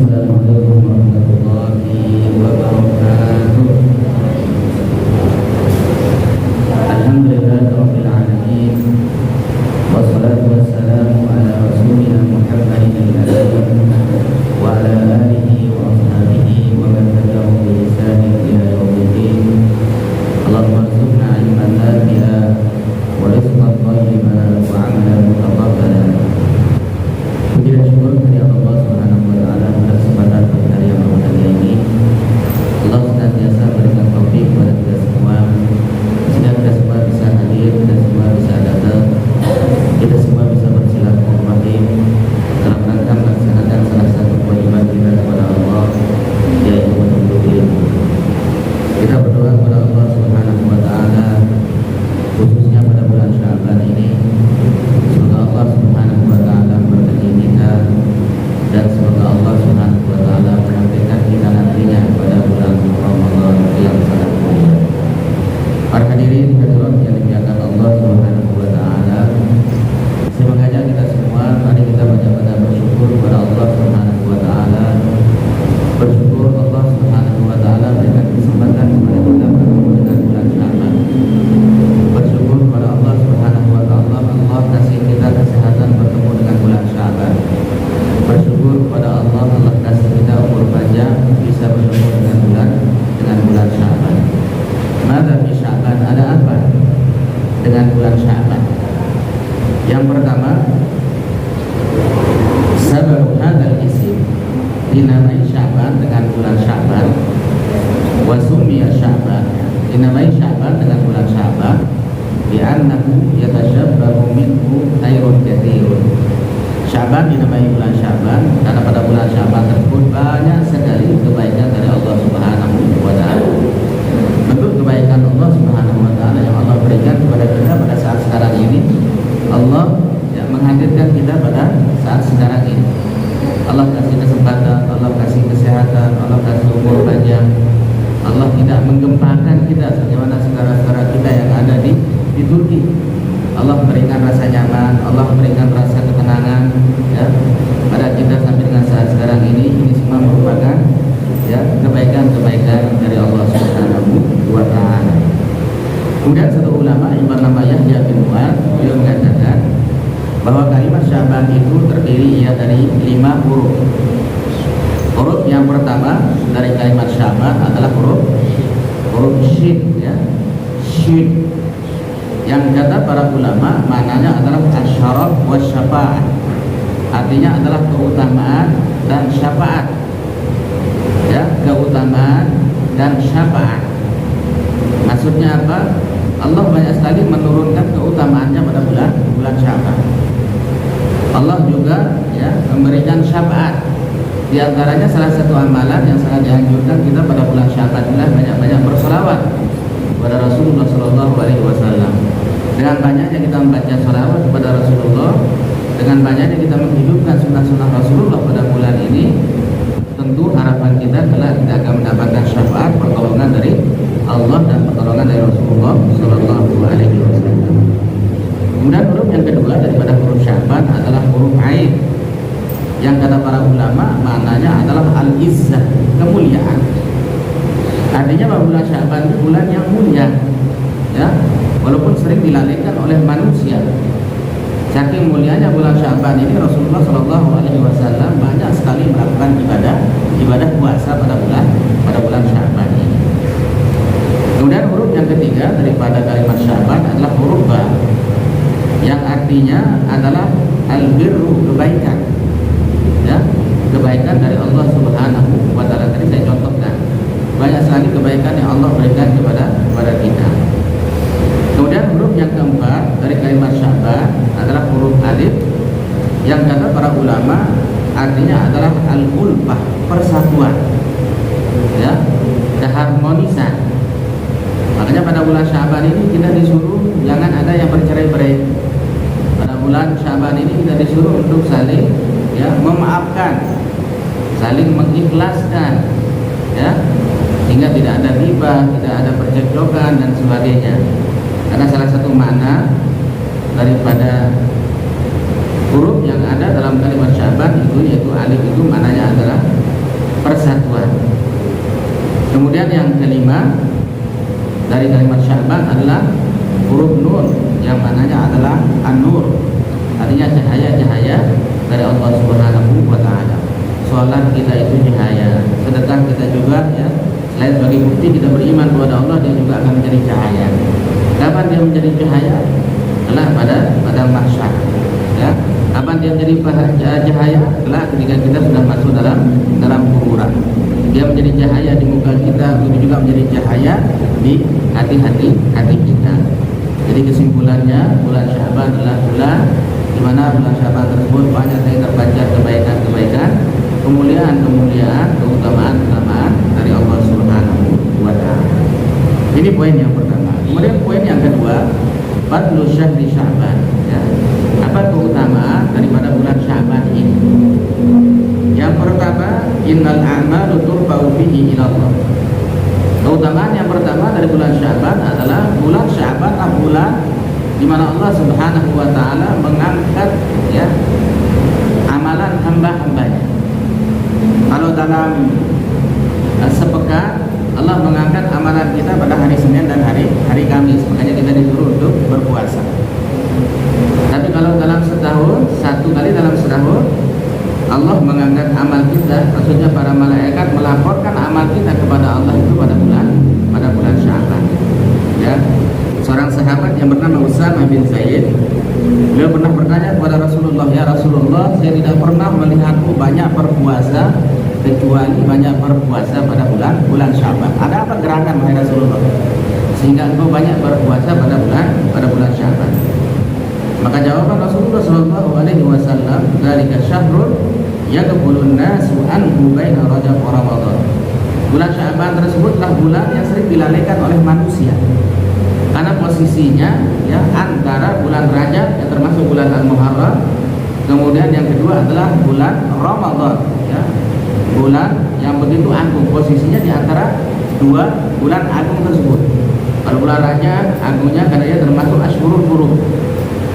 Assalamualaikum warahmatullahi wabarakatuh. Alhamdulillahirabbil alamin. Wassalatu wassalamu ala rasulina Muhammadin wa ala alihi wa ashabihi wa man tabi'ahum bi ihsanin ila yaumiddin. Allahumma arzuqna ilman nafi'a wa rizqan thayyiban wa 'amalan mutaqabbalan. Puji dan syukur kepada Allah Subhanahu wa taala pada kesempatan pada hari yang mulia ini. Allah senantiasa berikan taufik kepada kita semua sehingga kita semua bisa hadir, kita semua bisa datang, kita semua bisa bersilaturahim dalam rangka melaksanakan salah satu kewajiban kita kepada Allah, yaitu menuntut ilmu. Kita berdoa kepada Allah Subhanahu wa taala khususnya pada bulan Sya'ban ini, semoga Allah Subhanahu wa taala memberkahi kita dan semoga Allah Subhanahu wa taala menyampaikan kita nantinya pada bulan Ramadan yang sangat mulia. Para hadirin hadirat yang dimuliakan Allah Subhanahu wa taala, semoga kita semua mari kita banyak-banyak bersyukur kepada Allah Subhanahu wa taala. Bersyukur Allah Subhanahu wa taala berikan kesempatan kepada kita bertemu dengan bulan Sya'ban. Bersyukur kepada Allah Subhanahu wa taala, Allah kasih kita kesehatan bertemu dengan bulan Sya'ban. Bersyukur kepada Allah, Allah kasih kita umur panjang bisa bertemu dengan bulan Sya'ban. Mada fi Sya'ban, ada apa dengan bulan Sya'ban? Yang pertama, sabab hadzal isim, dinamai Sya'ban dengan bulan Sya'ban. Wa summiya Sya'ban, dinamai Sya'ban dengan bulan Sya'ban li'annahu yatashabbahu minhu khairun katsirun. Sya'ban dinamai bulan Sya'ban karena pada bulan Sya'ban tersebut banyak sekali kebaikan dari Allah Subhanahu wa taala. Bentuk kebaikan Allah Subhanahu wa taala yang Allah berikan kepada kita pada saat sekarang ini, Allah menghadirkan kita pada saat sekarang ini. Allah kasih kesempatan, Allah kasih kesehatan, Allah kasih umur panjang. Allah tidak menggempakan kita sebagaimana saudara-saudara kita yang ada di Turki. Allah memberikan rasa nyaman, Allah memberikan rasa ketenangan ya pada kita sampai dengan saat sekarang ini. Ini semua merupakan ya kebaikan-kebaikan dari Allah Subhanahu wa taala. Kemudian satu ulama yang bernama Yahya bin Mu'adz, beliau mengatakan bahwa kalimat Sya'ban itu terdiri dari 5 huruf. Huruf yang pertama dari kalimat Sya'ban adalah huruf shin ya. Shin yang kata para ulama maknanya adalah asyaraf wa syafa'ah. Artinya adalah keutamaan dan syafaat. Ya, keutamaan dan syafaat. Maksudnya apa? Allah banyak sekali menurunkan keutamaannya pada bulan Sya'ban. Allah juga ya memberikan syafaat. Di antaranya salah satu amalan yang sangat dianjurkan kita pada bulan Sya'ban adalah banyak-banyak berselawat kepada Rasulullah Shallallahu Alaihi Wasallam. Dengan banyaknya kita membaca selawat kepada Rasulullah, dengan banyaknya kita menghidupkan sunnah-sunnah Rasulullah pada bulan ini, tentu harapan kita adalah kita akan mendapatkan syafaat, pertolongan dari Allah dan pertolongan dari Rasulullah Shallallahu Alaihi Wasallam. Kemudian huruf yang kedua daripada huruf Sya'ban adalah huruf Ain, yang kata para ulama maknanya adalah al-izzah, kemuliaan. Artinya bahwa bulan Sya'ban itu bulan yang mulia, ya, walaupun sering dilalaikan oleh manusia. Saking mulianya bulan Sya'ban ini, Rasulullah Shallallahu Alaihi Wasallam banyak sekali melakukan ibadah puasa pada bulan Sya'ban ini. Kemudian huruf yang ketiga daripada kalimat Sya'ban adalah huruf Ba, yang artinya adalah al-birru, kebaikan. Ya, kebaikan dari Allah Subhanahu wa taala. Tadi saya contohkan banyak sekali kebaikan yang Allah berikan kepada kita. Kemudian huruf yang keempat dari kalimat Sya'ban adalah huruf alif, yang kata para ulama artinya adalah al-ulfah, persatuan, ya, keharmonisan. Makanya pada bulan Sya'ban ini kita disuruh jangan ada yang bercerai-berai. Pada bulan Sya'ban ini kita disuruh untuk saling ya memaafkan, saling mengikhlaskan, ya, sehingga tidak ada riba, tidak ada percekcokan dan sebagainya. Karena salah satu makna daripada huruf yang ada dalam kalimat Sya'ban itu, yaitu alif itu maknanya adalah Kemudian yang kelima dari kalimat Sya'ban adalah huruf nun yang maknanya adalah an-nur, artinya cahaya-cahaya dari Allah Subhanahu wa taala. Salat kita itu cahaya, sedekah kita juga ya. Selain sebagai bukti kita beriman kepada Allah, dia juga akan menjadi cahaya. Kapan dia menjadi cahaya? Adalah pada mahsyar. Ya. Kapan dia menjadi cahaya? Adalah ketika kita sudah masuk dalam kuburan. Dia menjadi cahaya di muka kita, itu juga menjadi cahaya di hati kita. Jadi kesimpulannya, bulan Sya'ban adalah bulan di mana bulan Sya'ban tersebut banyak sekali terpancar kebaikan-kebaikan, kemuliaan-kemuliaan, keutamaan-keutamaan dari Allah Subhanahu wa taala. Ini poin yang pertama. Kemudian poin yang kedua, fadlu syahri Sya'ban. Ya. Apa keutamaan daripada bulan Sya'ban ini? Yang pertama, innal a'malu turfa'u fihi ila Allah. Keutamaan yang pertama dari bulan Sya'ban adalah bulan Sya'ban adalah bulan di mana Allah Subhanahu wa taala mengangkat ya amalan hamba-hambanya. Kalau dalam sepekan Allah mengangkat amalan kita pada hari Senin dan hari Kamis, makanya kita disuruh untuk berpuasa. Tapi kalau dalam setahun, satu kali dalam setahun Allah mengangkat amal kita, maksudnya para malaikat melaporkan amal kita kepada Allah itu pada bulan Sya'ban. Ya. Seorang sahabat yang bernama Usamah bin Zaid, beliau pernah bertanya kepada Rasulullah, "Ya Rasulullah, saya tidak pernah melihatmu banyak berpuasa kecuali banyak berpuasa pada bulan Sya'ban. Ada apa gerakan wahai Rasulullah sehingga engkau banyak berpuasa pada bulan Sya'ban?" Maka jawaban Rasulullah sallallahu alaihi wasallam, "Dzalika syahrun yaqbulun nasu anhu baina Rajab wa Ramadan." Bulan Sya'ban tersebutlah bulan yang sering dilalaikan oleh manusia. Karena posisinya ya antara bulan Rajab yang termasuk bulan Al-Muharram, kemudian yang kedua adalah bulan Ramadan, ya. Bulan yang begitu agung, posisinya di antara dua bulan agung tersebut. Kalau bulan Rajab agungnya karena dia termasuk Ashhurul Hurum.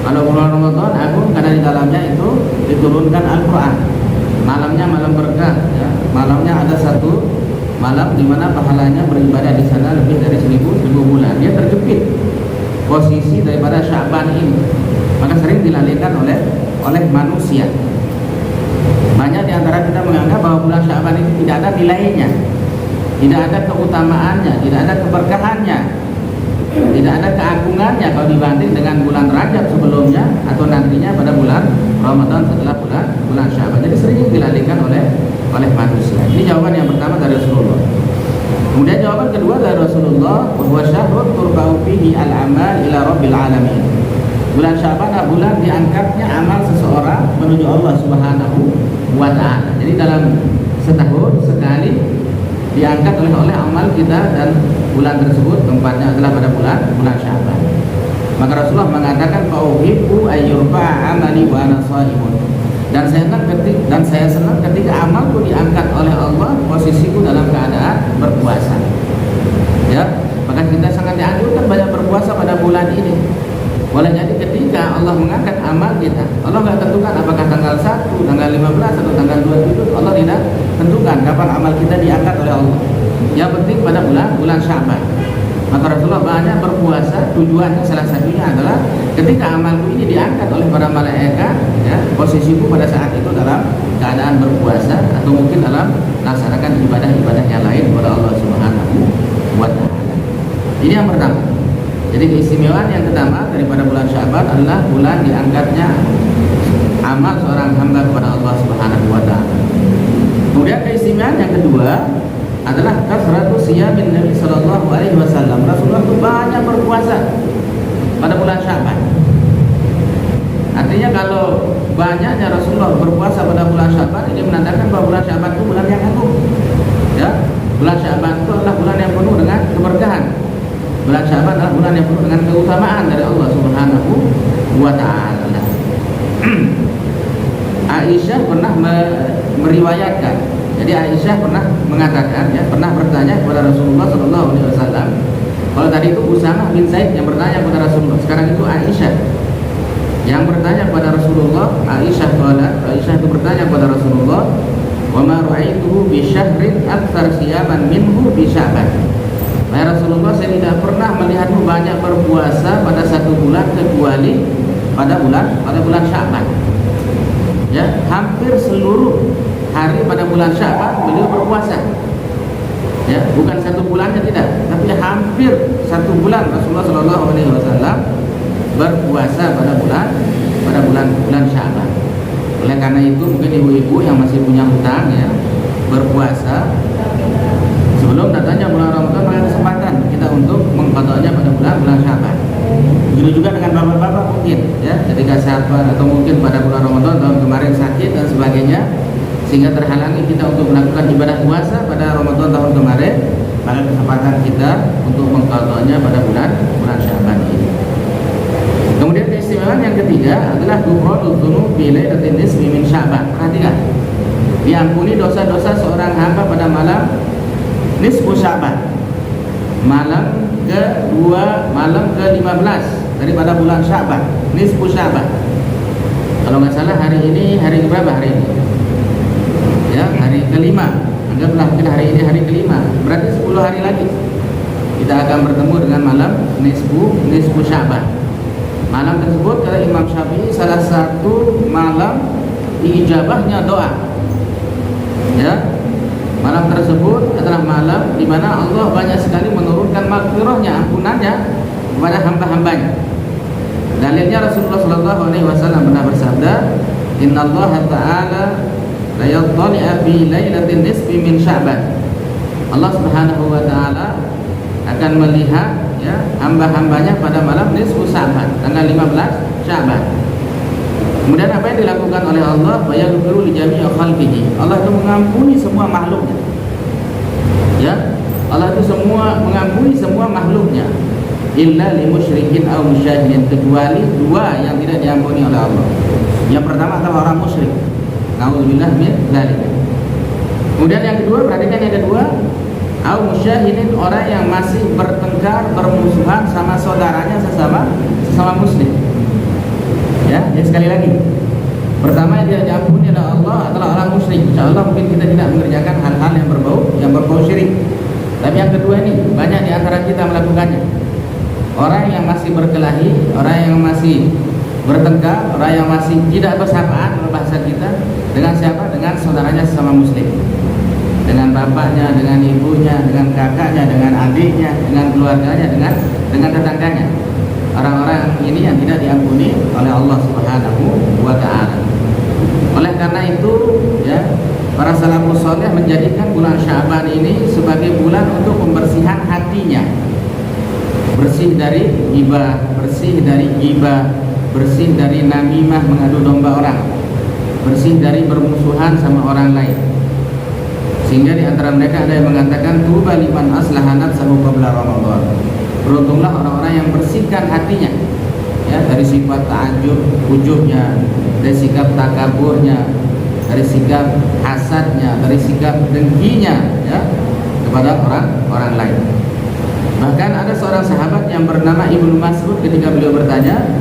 Kalau bulan Ramadan agung karena di dalamnya itu diturunkan Al-Qur'an. Malamnya malam berkah, ya. Malamnya ada satu malam di mana pahalanya beribadah di sana lebih dari 1000 bulan. Dia terjepit posisi daripada Sya'ban ini, maka sering dilalaikan oleh manusia. Banyak di antara kita menganggap bahwa bulan Sya'ban itu tidak ada nilainya, tidak ada keutamaannya, tidak ada keberkahannya, tidak ada keagungannya kalau dibanding dengan bulan Rajab sebelumnya atau nantinya pada bulan Ramadan setelah bulan Sya'ban. Jadi sering dilalaikan oleh manusia. Ini jawaban yang pertama dari Rasulullah. Kemudian jawaban kedua dari Rasulullah, bahwa syahrun turba'u fihi al-amal ila rabbil alamin. Bulan Sya'ban adalah bulan diangkatnya amal seseorang menuju Allah Subhanahu wa taala. Jadi dalam setahun sekali diangkat oleh amal kita, dan bulan tersebut tempatnya adalah pada bulan Sya'ban. Maka Rasulullah mengatakan, "Fauhibbu ayyurfa'a amali wa ana shaimun." Dan saya senang ketika amalku diangkat oleh Allah, posisiku dalam keadaan berpuasa. Ya, maka kita sangat dianjurkan banyak berpuasa pada bulan ini. Boleh jadi ketika Allah mengangkat amal kita, Allah tidak tentukan apakah tanggal 1, tanggal 15 atau tanggal 27. Allah tidak tentukan kapan amal kita diangkat oleh Allah. Yang penting pada bulan Sya'ban. Maka Rasulullah banyak berpuasa, tujuannya salah satunya adalah ketika amalku ini diangkat oleh para malaikat, ya, posisiku pada saat itu dalam keadaan berpuasa atau mungkin dalam melaksanakan ibadah-ibadah yang lain kepada Allah Subhanahu wa taala. Ini yang pertama. Jadi keistimewaan yang pertama daripada bulan Sya'ban adalah bulan diangkatnya amal seorang hamba kepada Allah Subhanahu wa taala. Kemudian keistimewaan yang kedua adalah kasratu siyamin Nabi sallallahu alaihi wasallam. Rasulullah itu banyak berpuasa pada bulan Sya'ban. Artinya kalau banyaknya Rasulullah berpuasa pada bulan Sya'ban, ini menandakan bahwa bulan Sya'ban itu bulan yang agung. Ya, bulan Sya'ban itu adalah bulan yang penuh dengan keberkahan. Bulan Sya'ban adalah bulan yang penuh dengan keutamaan dari Allah Subhanahu wa taala. Aisyah pernah meriwayatkan. Jadi Aisyah pernah mengatakan, ya, pernah bertanya kepada Rasulullah sallallahu alaihi wasallam. Kalau tadi itu Usamah bin Zaid yang bertanya kepada Rasulullah, sekarang itu Aisyah yang bertanya kepada Rasulullah. Aisyah itu bertanya kepada Rasulullah, wa ma ra'aituhu bi syahrin aktsar siyaman minhu bi Sya'ban. Wahai Rasulullah, saya tidak pernah melihatmu banyak berpuasa pada satu bulan kecuali pada bulan Sya'ban. Ya, hampir seluruh hari pada bulan Sya'ban beliau berpuasa. Ya, bukan satu bulannya tidak, tapi hampir satu bulan Rasulullah Shallallahu Alaihi Wasallam berpuasa pada bulan Sya'ban. Oleh karena itu mungkin ibu-ibu yang masih punya hutang ya berpuasa sebelum datangnya bulan Ramadan, maka kesempatan kita untuk mengqadanya pada bulan Sya'ban. Begitu juga dengan bapak-bapak mungkin ya ketika sabar atau mungkin pada bulan Ramadan tahun kemarin sakit dan sebagainya, sehingga terhalangi kita untuk melakukan ibadah puasa pada Ramadan tahun kemarin, maka kesempatan kita untuk mengqadanya pada bulan Sya'ban ini. Kemudian keistimewaan yang ketiga adalah ghufranul dzunub fi lailatin nisfi min Sya'ban. Perhatikan, diampuni dosa-dosa seorang hamba pada malam nisfu Sya'ban, malam ke-15 daripada bulan Sya'ban, nisfu Sya'ban. Kalau nggak salah hari ini hari berapa hari ini? Ya, hari kelima. Anggaplah mungkin hari ini hari kelima. Berarti 10 hari lagi kita akan bertemu dengan malam nisfu Sya'ban. Malam tersebut kata Imam Syafi'i salah satu malam diijabahnya doa. Ya, malam tersebut adalah malam di mana Allah banyak sekali menurunkan maghfirahnya, ampunannya kepada hamba-hambanya. Dalilnya Rasulullah Shallallahu Alaihi Wasallam pernah bersabda, Inna Allah Taala la yattali'u fi lailatin nisfi min Sya'ban. Allah Subhanahu Wa Taala akan melihat ya hamba-hambanya pada malam nisfu Sya'ban, tanggal 15 Sya'ban. Kemudian apa yang dilakukan oleh Allah? Fayaghfiru li jami'i khalqihi. Allah itu mengampuni semua makhluknya. Ya, Allah itu mengampuni semua makhluknya. Illa li musyrikin aw musyahidin, kecuali dua yang tidak diampuni oleh Allah. Yang pertama adalah orang musyrik. Nauzubillah min dzalik. Kemudian yang kedua, perhatikan yang kedua, aw musyahidin, orang yang masih bertengkar, bermusuhan sama saudaranya sesama muslim. Ya, jadi sekali lagi, pertama yang tidak diampuni oleh Allah adalah orang musyrik. Insyaallah mungkin kita tidak mengerjakan hal-hal yang berbau syirik. Tapi yang kedua ini banyak di antara kita melakukannya. Orang yang masih berkelahi, orang yang masih bertengkar, orang yang masih tidak bersapaan dalam bahasa kita dengan siapa? Dengan saudaranya sesama muslim. Dengan bapaknya, dengan ibunya, dengan kakaknya, dengan adiknya, dengan keluarganya, dengan tetangganya. Orang-orang ini yang tidak diampuni oleh Allah Subhanahu wa Ta'ala. Oleh karena itu ya, para salafus saleh menjadikan bulan Sya'ban ini sebagai bulan untuk pembersihan hatinya. Bersih dari ghibah, bersih dari ghibah, bersih dari namimah, mengadu domba orang, bersih dari bermusuhan sama orang lain. Sehingga di antara mereka ada yang mengatakan tuba liman aslaha nafsahu qabla Ramadan. Beruntunglah orang-orang yang bersihkan hatinya ya, dari sifat ta'ajub, ujubnya, dari sikap takaburnya, dari sikap hasadnya, dari sikap dengkinya ya kepada orang lain. Bahkan ada seorang sahabat yang bernama Ibnu Mas'ud, ketika beliau bertanya,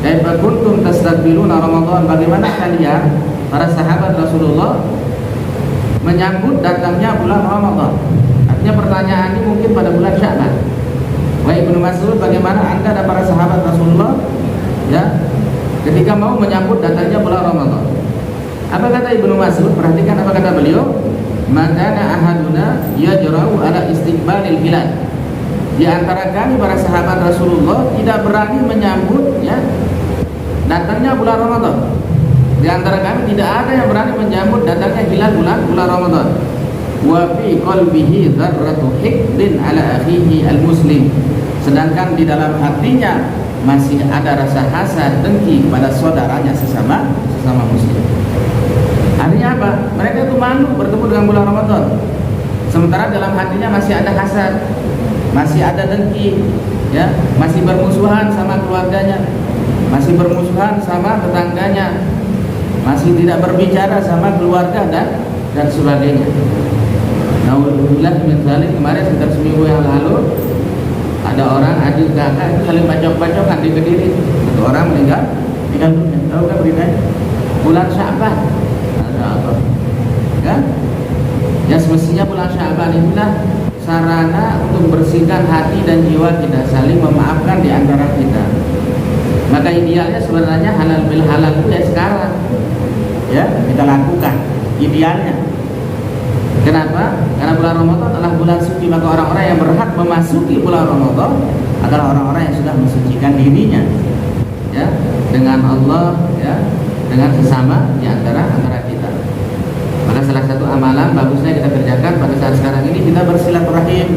"Kaifa kuntum tastaqbiluna Ramadan?" Bagaimana kalian para sahabat Rasulullah menyambut datangnya bulan Ramadan? Artinya pertanyaan ini mungkin pada bulan Sya'ban. Wahai Ibnu Mas'ud, bagaimana Anda dan para sahabat Rasulullah ya ketika mau menyambut datangnya bulan Ramadan? Apa kata Ibnu Mas'ud? Perhatikan apa kata beliau. Makana ahaduna yajra'u ala istiqbalil hilal. Di antara kami para sahabat Rasulullah tidak berani menyambut ya datangnya bulan Ramadan. Di antara kami tidak ada yang berani menyambut datangnya hilal bulan Ramadan. Wa fi qalbihi dzarratu hiqdin ala akhihi al-muslim. Sedangkan di dalam hatinya masih ada rasa hasad, dengki pada saudaranya sesama muslim. Artinya apa? Mereka itu malu bertemu dengan bulan Ramadan. Sementara dalam hatinya masih ada hasad, masih ada dengki, ya, masih bermusuhan sama keluarganya, masih bermusuhan sama tetangganya, masih tidak berbicara sama keluarga dan sebagainya. Alhamdulillah min dzalik, kemarin sekitar seminggu yang lalu ada orang adik kakak itu saling bacok-bacokan di Kediri. Satu orang meninggal dunia. Tahu kan beritanya? Bulan Sya'ban. Ada apa? mengatakan ya semestinya bulan Sya'ban inilah sarana untuk membersihkan hati dan jiwa kita, saling memaafkan di antara kita. Maka idealnya sebenarnya halal bil halal itu ya sekarang ya kita lakukan idealnya. Kenapa? Karena bulan Ramadan adalah bulan suci, maka orang-orang yang berhak memasuki bulan Ramadan adalah orang-orang yang sudah mensucikan dirinya ya dengan Allah ya, dengan sesama di antara kita. Maka salah satu amalan bagusnya kita kerjakan pada saat sekarang ini, kita bersilaturahim.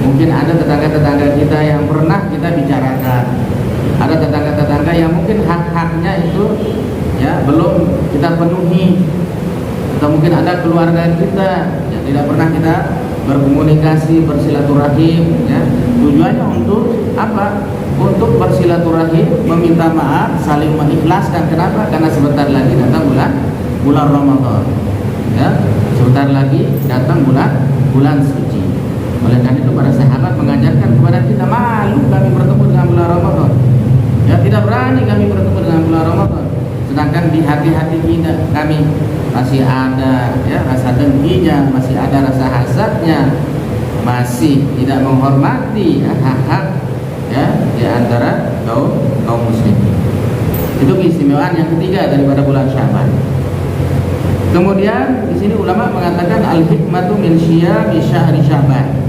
Mungkin ada tetangga-tetangga kita yang pernah kita bicarakan, ada tetangga-tetangga yang mungkin hak-haknya itu ya belum kita penuhi, atau mungkin ada keluarga kita yang tidak pernah kita berkomunikasi, bersilaturahim ya. Tujuannya untuk apa? Untuk bersilaturahim, meminta maaf, saling mengikhlaskan. Kenapa? Karena sebentar lagi datang bulan Ramadan ya, sebentar lagi datang bulan suci. Oleh karena itu para sahabat mengajarkan kepada kita, malu kami bertemu dengan bulan Ramadan ya, tidak berani kami bertemu dengan bulan Ramadan. Sedangkan di hati-hati kita kami masih ada ya rasa dengkinya, masih ada rasa hasadnya, masih tidak menghormati hak-hak ya di antara kaum muslim. Itu keistimewaan yang ketiga daripada bulan Sya'ban. Kemudian di sini ulama mengatakan al-hikmatu min syiyami syahri Sya'ban.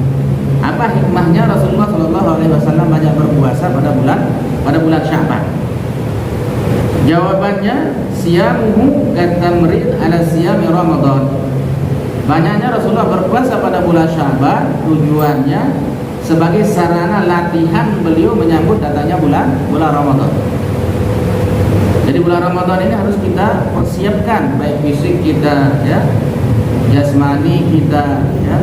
Apa hikmahnya Rasulullah SAW banyak berpuasa pada bulan Sya'ban? Jawabannya siyamuhu katamrin ala siyami Ramadan. Banyaknya Rasulullah berpuasa pada bulan Sya'ban tujuannya sebagai sarana latihan beliau menyambut datangnya bulan Ramadan. Jadi bulan Ramadan ini harus kita persiapkan, baik fisik kita ya, jasmani kita ya,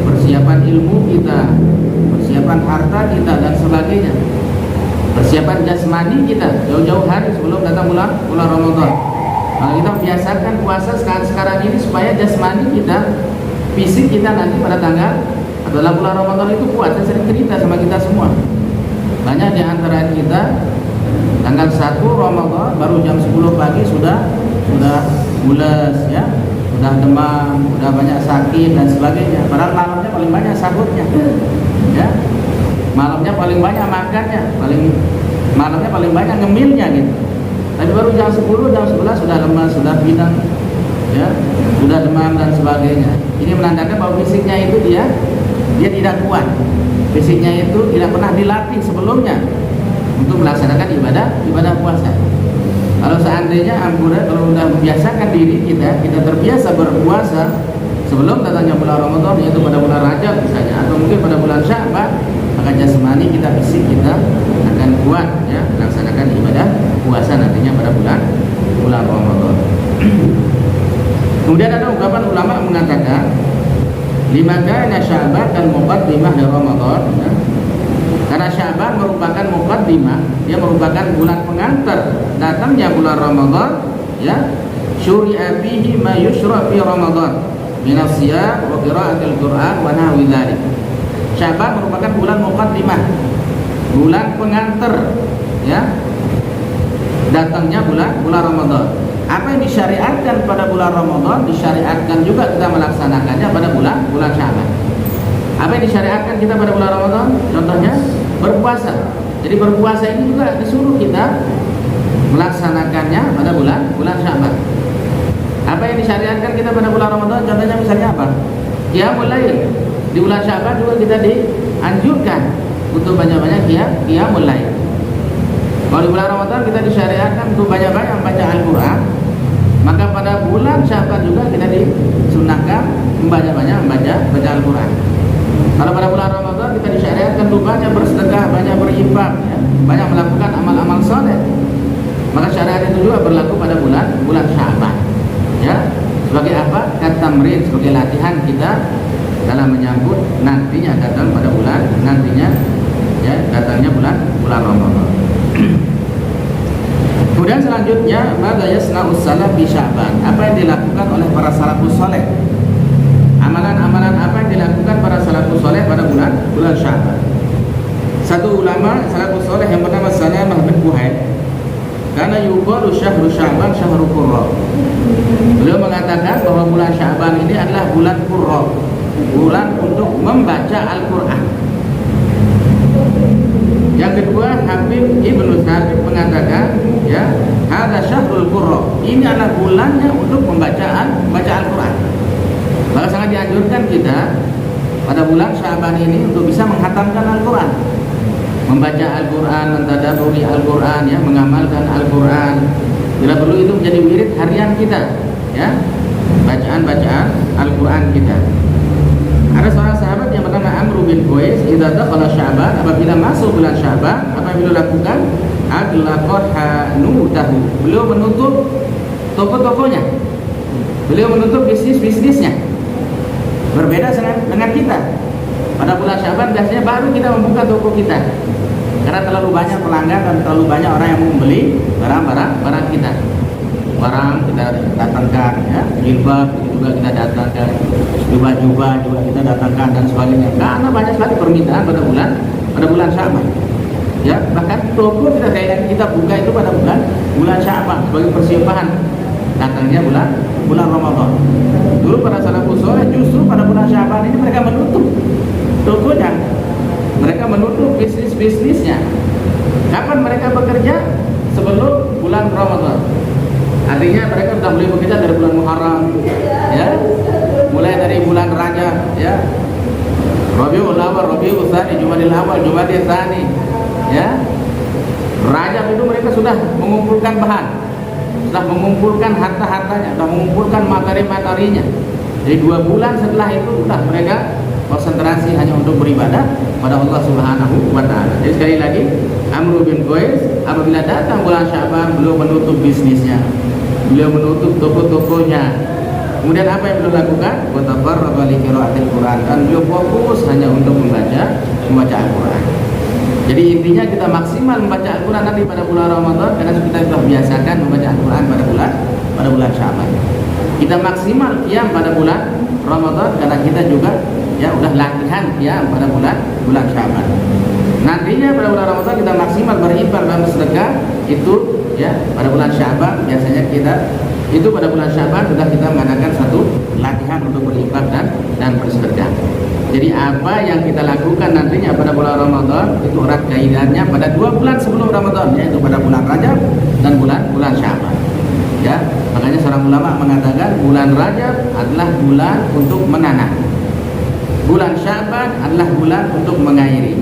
persiapan ilmu kita, persiapan harta kita dan sebagainya. Persiapan jasmani kita jauh-jauh hari sebelum datang bulan Ramadan. Nah, kita biasakan puasa sekarang ini supaya jasmani kita, fisik kita nanti pada tanggal adalah bulan Ramadan itu kuat. Saya sering cerita sama kita semua. Banyak di antara kita tanggal 1 Ramadan baru jam 10 pagi sudah mules ya, sudah demam, sudah banyak sakit dan sebagainya. Padahal malamnya paling banyak sahurnya ya, malamnya paling banyak makannya, malamnya paling banyak ngemilnya gitu. Tapi baru jam 10, jam 11 sudah lemas, sudah bidang ya, sudah demam dan sebagainya. Ini menandakan bahwa fisiknya itu dia tidak kuat. Fisiknya itu tidak pernah dilatih sebelumnya untuk melaksanakan ibadah puasa. Kalau seandainya ampura, kalau sudah membiasakan diri kita terbiasa berpuasa sebelum datangnya bulan Ramadan, yaitu pada bulan Rajab misalnya, atau mungkin pada bulan Sya'ban, maka jasmani kita, fisik kita akan kuat ya melaksanakan ibadah puasa nantinya pada bulan Ramadan. Kemudian ada ungkapan ulama mengatakan, lima kana Sya'ban dan muqaddimah dari Ramadan ya. Karena Sya'ban merupakan muqaddimah, dia merupakan bulan pengantar datangnya bulan Ramadan ya. Syuri'a fihi ma yushra fi Ramadan min as-siyam wa qira'atil Qur'an wa nahwi dzalik. Sya'ban merupakan bulan muqaddimah, bulan pengantar ya datangnya bulan Ramadan. Apa yang disyariatkan pada bulan Ramadan disyariatkan juga kita melaksanakannya pada bulan Sya'ban. Apa yang disyariatkan kita pada bulan Ramadan? Contohnya berpuasa. Jadi berpuasa ini juga disuruh kita melaksanakannya pada bulan Sya'ban. Apa yang disyariatkan kita pada bulan Ramadan? Contohnya misalnya apa? Qiyamul lail. Di bulan Sya'ban juga kita dianjurkan untuk banyak-banyak qiyamul lail. Kalau di bulan Ramadan kita disyariatkan untuk banyak-banyak membaca Al-Quran, maka pada bulan Sya'ban juga kita disunahkan banyak-banyak membaca Al-Quran. Kalau pada bulan Ramadan kita disyariatkan untuk banyak bersedekah, banyak berinfak, ya, banyak melakukan amal-amal soleh. Maka syariat itu juga berlaku pada bulan Sya'ban. Ya, sebagai apa? Katamrin, sebagai latihan kita dalam menyambut nantinya datang pada bulan datangnya bulan Ramadan. Kemudian selanjutnya, maka yasna'us salaf fi Sya'ban. Apa yang dilakukan oleh para salafus saleh? Amalan-amalan apa yang dilakukan para salafus saleh pada bulan Sya'ban? Satu ulama salafus saleh yang bernama Salamah bin Kuhail, karena yuqalu syahru Sya'ban syahru qurra. Beliau mengatakan bahwa bulan Sya'ban ini adalah bulan qurra, bulan untuk membaca Al-Qur'an. Yang kedua, Habib Ibnu Thabit mengatakan, ya, hadza syahrul qurra. Ini adalah bulannya untuk membaca Al-Qur'an. Maka sangat dianjurkan kita pada bulan Sya'ban ini untuk bisa menghatamkan Al-Qur'an, membaca Al-Qur'an, mentadabburi Al-Qur'an, ya, mengamalkan Al-Qur'an. Bila perlu itu menjadi wirid harian kita, ya, bacaan-bacaan Al-Qur'an kita. Ada seorang sahabat yang bernama Amr bin Qais, idza dakhala Sya'ban, apabila masuk bulan Sya'ban, apa yang beliau lakukan? Aghlaqa nutahu. Beliau menutup toko-tokonya. Beliau menutup bisnisnya. Berbeda dengan kita. Pada bulan Sya'ban biasanya baru kita membuka toko kita. Karena terlalu banyak pelanggan dan terlalu banyak orang yang membeli barang kita. Barang kita datangkan, ya, jilbab juga kita datangkan, jubah-jubah juga kita datangkan dan sebagainya. Karena banyak sekali permintaan pada bulan Sya'ban. Ya, bahkan toko kita buka itu pada bulan Sya'ban sebagai persiapan datangnya bulan Ramadan. Dulu pada salafus saleh justru pada bulan Sya'ban ini mereka menutup tokonya, mereka menutup bisnisnya. Kapan mereka bekerja? Sebelum bulan Ramadan. Artinya mereka sudah mulai bekerja dari bulan Muharram, ya, mulai dari bulan Rajab, ya, Rabiul Awal, Rabiul Tsani, Jumadil Awal, Jumadil Tsani, ya. Rajab itu mereka sudah mengumpulkan bahan, sudah mengumpulkan harta-hartanya, sudah mengumpulkan materi-materinya. Jadi 2 bulan setelah itu sudah mereka konsentrasi hanya untuk beribadah pada Allah Subhanahu wa Ta'ala. Jadi sekali lagi, Amr bin Qais apabila datang bulan Sya'ban, beliau menutup bisnisnya, beliau menutup toko-tokonya. Kemudian apa yang beliau lakukan? Watafarraqa li qiraatil Qur'an, dan beliau fokus hanya untuk membaca Al-Qur'an. Jadi intinya kita maksimal membaca Al-Qur'an nanti pada bulan Ramadan, karena kita sudah biasakan membaca Al-Qur'an pada bulan Sya'ban. Kita maksimal qiyam pada bulan Ramadan karena kita juga, ya, udah latihan qiyam pada bulan Sya'ban. Nantinya pada bulan Ramadan kita maksimal berinfak dan sedekah itu, ya, pada bulan Sya'ban biasanya kita itu pada bulan Sya'ban sudah kita mengadakan satu latihan untuk berinfak dan bersedekah. Jadi apa yang kita lakukan nantinya pada bulan Ramadan itu erat kaitannya pada 2 bulan sebelum Ramadan, yaitu pada bulan Rajab dan bulan Sya'ban. Ya, makanya seorang ulama mengatakan bulan Rajab adalah bulan untuk menanam, bulan Sya'ban adalah bulan untuk mengairi,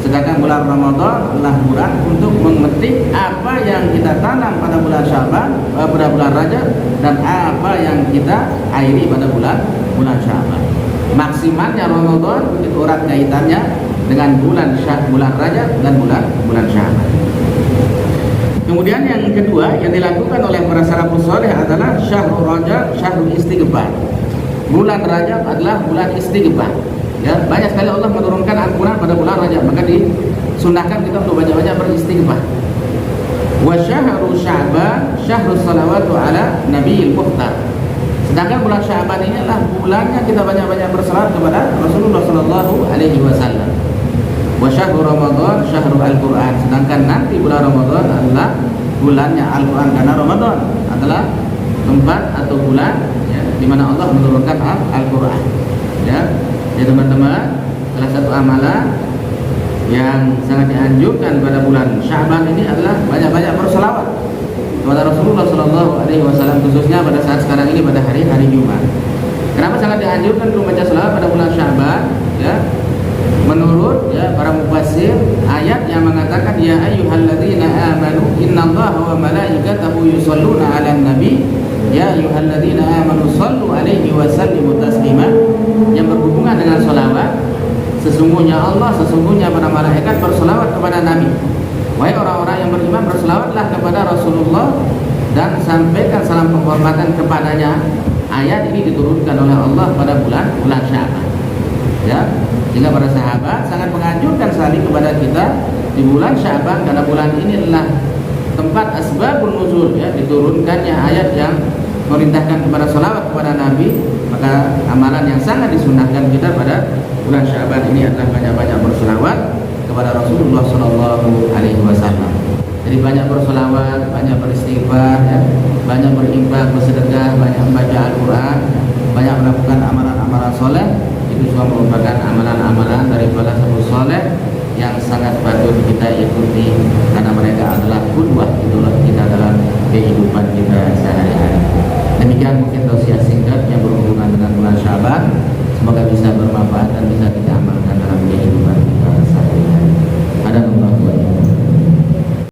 sedangkan bulan Ramadan adalah bulan untuk memetik apa yang kita tanam pada bulan Sya'ban, pada bulan Rajab, dan apa yang kita airi pada bulan Sya'ban. Maksimalnya Ramadan itu erat kaitannya dengan bulan Rajab dan bulan Sya'ban. Kemudian yang kedua yang dilakukan oleh para salafus saleh adalah syahrul Rajab, syahrul istighfar. Bulan Rajab adalah bulan istighfar. Ya, banyak sekali Allah menurunkan Al-Qur'an pada bulan Rajab, maka disunahkan kita untuk banyak-banyak beristighfar. Wa syahru Sya'ban syahrus salawatu ala nabiyil muhtar. Sedangkan bulan Sya'ban ini adalah bulannya kita banyak-banyak berselawat kepada Rasulullah sallallahu alaihi wasallam. Wa syahru Ramadan syahrul Al-Qur'an. Sedangkan nanti bulan Ramadan adalah bulannya Al-Qur'an, karena Ramadan adalah tempat atau bulan, ya, di mana Allah menurunkan Al-Qur'an. Ya, teman-teman, salah satu amalan yang sangat dianjurkan pada bulan Sya'ban ini adalah banyak-banyak berselawat kepada Rasulullah sallallahu alaihi wasallam, khususnya pada saat sekarang ini pada hari Jumat. Kenapa sangat dianjurkan untuk membaca selawat pada bulan Sya'ban? Ya, menurut, ya, para mufassir, ayat yang mengatakan ya ayyuhalladzina amanu innallaha wa malaikatahu yusholluna 'alan nabi ya ayyuhalladzina amanu shallu 'alaihi wa sallimu taslima, yang berhubungan dengan selawat. Sesungguhnya Allah, sesungguhnya para malaikat berselawat kepada Nabi. Wahai orang-orang yang beriman, berselawatlah kepada Rasulullah dan sampaikan salam penghormatan kepadanya. Ayat ini diturunkan oleh Allah pada bulan Sya'ban. Ya, sehingga para sahabat sangat menganjurkan sekali kepada kita di bulan Sya'ban, karena bulan ini adalah tempat asbabun nuzul, ya, diturunkannya ayat yang merintahkan kepada salawat kepada Nabi. Maka amalan yang sangat disunahkan kita pada bulan Sya'ban ini adalah banyak-banyak berselawat kepada Rasulullah sallallahu alaihi wasallam. Jadi banyak bersolawat, banyak beristighfar, ya, banyak berinfak, bersedekah, banyak membaca Al-Quran, banyak melakukan amalan-amalan soleh. Itu semua merupakan amalan-amalan dari para salafus soleh yang sangat patut kita ikuti, karena mereka adalah qudwah, itulah kita dalam kehidupan kita sehari-hari. Demikian mungkin tausiah singkat yang